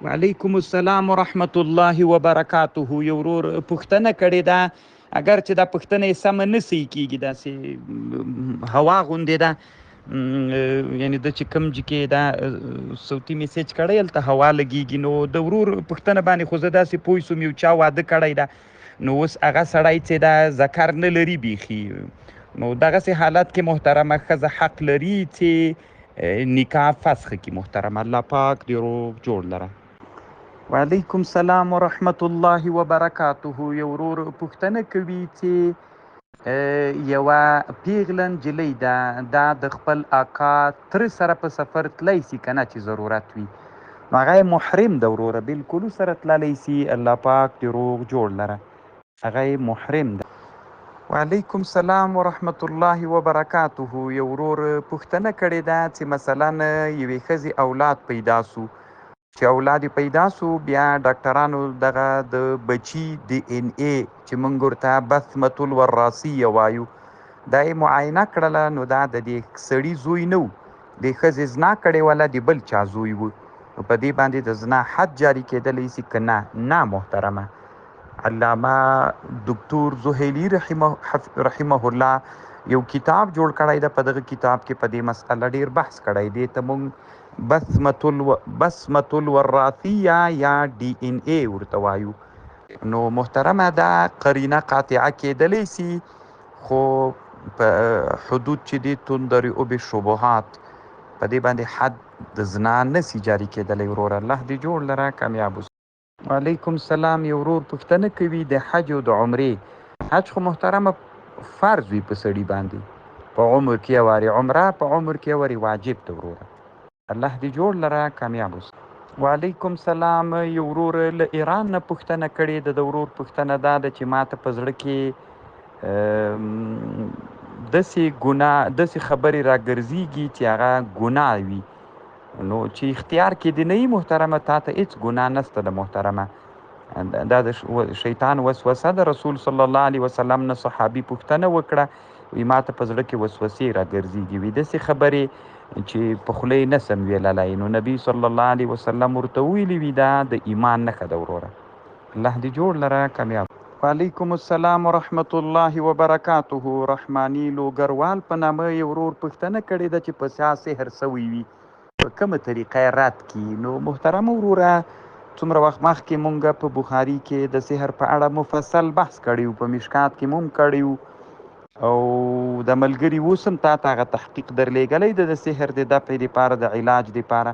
وعلیکم السلام ورحمت الله وبرکاته. یو ورور پوښتنه کړې ده، اگر چې دا پوښتنه یې سمه نه صحیح کېږي، داسې هوا غوندې ده، یعنی د چې کوم ځای کې دا صوتي میسیج کړی هلته هوا لګېږي. نو د ورور پوښتنه باندې خو زه داسې پوه شوم یو چا واده کړی ده، نو اوس هغه سړی چې دا ذکر نه لري بیخي، نو دغسې حالت کې محترمه ښځه حق لري چې نکاح فسخ کړي. محترمه الله پاک دې روغ جوړ لره. وعلیکم السلام ورحمت الله وبرکاته. یو ورور پوښتنه کوي چې یوه پیغله نجلۍ ده، دا د خپل اکا تره سره په سفر تللی سي که نه چې ضرورت وي، نو هغه یې محرم ده وروره، بلکل سره تللی سي. الله پاک دې روغ جوړ لره، هغه یې محرم ده. وعلیکم السلام ورحمت الله وبرکاته. یو ورور پوښتنه کړې ده چې مثلا یوې ښځې اولاد پیدا سو، چې اولاد یې پیدا سو، بیا ډاکټرانو دغه د بچي دی ان اے چې موږ ورته بثمة الوراثیه وایو، دا یې معاینه کړله، نو دا د دې سړي زوی نه و، دې ښځې زنا کړې وله، د بل چا زوی و. نو په دې باندې د زنا حد جاري کېدلی سي که نه؟ نه محترمه. علامه دکتور زهیلي رحمه الله یو کتاب جوړ کړی ده، په دغه کتاب کې په دې مسئله ډېر بحث کړی دی. ته موږ بصمة الوراثیه یا ڈی ان اے ورته وایو. نو محترمه دا قرینه قاطعه کېدلی سي، خو په حدود چې دي تندرئ بالشبهات، په دې باندې حد د زنا نسي جاري کېدلی. وروره الله دې جوړ لره، کامیاب اوسه. وعلیکم السلام. یو ورور پوښتنه کوي د حج او د عمرې. حج خو محترمه فرض وي په سړي باندې، په عمر کې یې واري عمره، په عمر کې یې واري واجب ده. وروره الله دې جوړ لره، کامیاب اوسه. وعلیکم السلام. یو ورور له ایران نه پوښتنه کړې ده. د ورور پوښتنه دا ده چې ما ته په زړه کې داسې خبرې راګرځېږي چې هغه ګناه وي، نو چې اختیار کې دې نه وي محترمه، تا ته هېڅ ګناه نشته ده محترمه. دا د شیطان وسوسه ده. رسول صلی الله علیه وسلم نه صحابي پوښتنه وکړه، وی ما ته په زړه کې وسوسې راګرځېږي، وي داسې خبرې چې په خوله یې نسم ویللی، نو نبي صلی الله علیه وسلم ورته ویلي وي دا د ایمان نښه ده. وروره الله دې جوړ لره، کامیاب. وعلیکم السلام ورحمت الله وبرکاته. رحماني لوګروال په نامه یو ورور پوښتنه کړې ده چې په چا سحر سوی وي، په کومه طریقه یې رد کړي. نو محترمه وروره، څومره وخت مخکې مونږ په بخاري کې د سحر په اړه مفصل بحث کړی و، په مشکات کې مو هم کړی و، او د ملګري اوس هم تا ته هغه تحقیق درلیږلی د سحر د دفع دپاره، د علاج دپاره،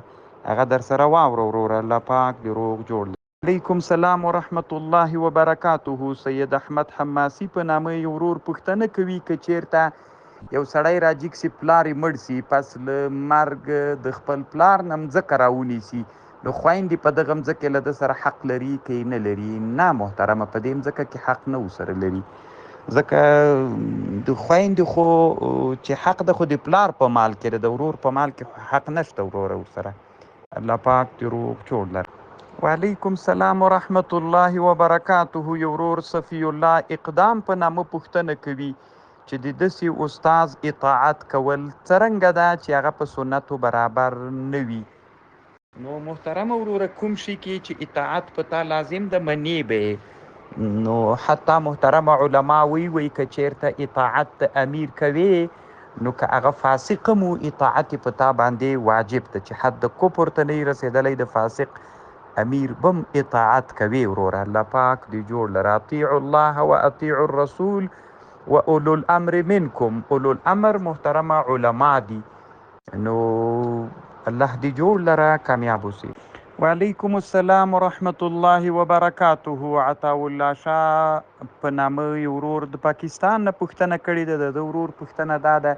هغه در سره واوره وروره. الله پاک دې روغ جوړ لري. علیکم السلام ورحمت الله وبرکاته. سید احمد حماسي په نامه یو ورور پوښتنه کوي که چیرته یو سړی راجیګ سي، پلار یې مړ سي، پس له مرګ د خپل پلار نه مځکه راونیسي، نو خویندې په دغه مځکې له ده سره حق لري که یې نه لري؟ نه محترمه، په دې مځکه کې حق نه ورسره لري، ځکه د خویندې خو چې حق ده خو د پلار په مال کې ده، د ورور په مال کې حق نشته وروره ورسره. الله پاک دې روغ جوړ لره. وعلیکم السلام ورحمت الله وبرکاته. یو ورور صفی الله اقدام په نامه پوښتنه کوي چې د داسې استاز اطاعت کول څرنګه ده چې هغه په سنتو برابر نه وي. نو محترمه وروره، کوم شي کې چې اطاعت په تا لازم ده منې به، نو حتی محترمه علما وی که چیرته اطاعت د امیر کوي، نو که هغه فاسق مو اطاعت په تا باندې واجب ده، چې حد د کفر ته نه رسېدلی، د فاسق امیر بم اطاعت کوي. وروره الله پاک دې جوړ لره. اطیعوا الله و اطیعوا الرسول و اولو الامر منکم. اولو الامر محترمه علما دي، نو الله دې جوړ لره، کامیاب اوسئ. وعلیکم السلام ورحمت الله وبرکاته. عطا الله شاه په نامه یو ورور د پاکستان نه پوښتنه کړې ده. د ورور پوښتنه دا ده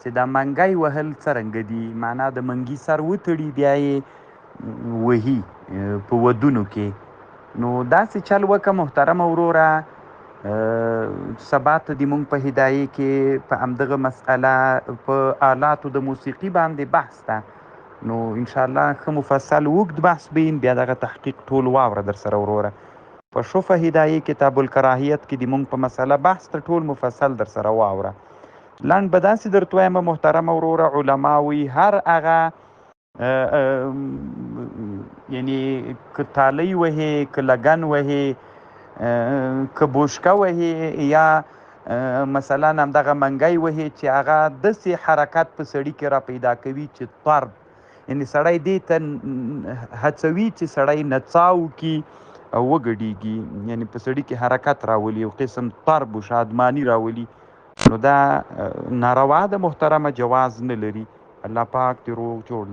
چې دا منګی وهل څرنګه دي، معنا د منګي سر وتړي بیا یې وهي په ودونو کې. نو داسې چل وکړه محترمه وروره، سبا ته دې مونږ په هدایې کې په همدغه مسئله په آلاتو د موسیقي باندې بحث ده، نو انشاءالله ښه مفصل اوږد بحث بین، بیا دغه تحقیق ټول واوره در سره وروره. په شفه هدایې کتاب الکراهیت کې د مونږ په مسئله بحث ته ټول مفصل در سره واوره. لنډ به داسې درته وایم محترمه وروره، علما وی هر هغه یعنی که تالی وهې که لګن وهې که بوشکه وهې یا مثلا همدغه منګی وهې چې هغه داسې حرکت په سړي کې را پیدا کوي چې طرب یعنی سړی دې ته هڅوي چې سړی نڅا وکړي او وګډېږي یعنی په سړي کې حرکت راولي یو قسم طرب و شادماني راولي نو دا ناروا ده محترمه جواز نه لري الله پاک دې روغ جوړ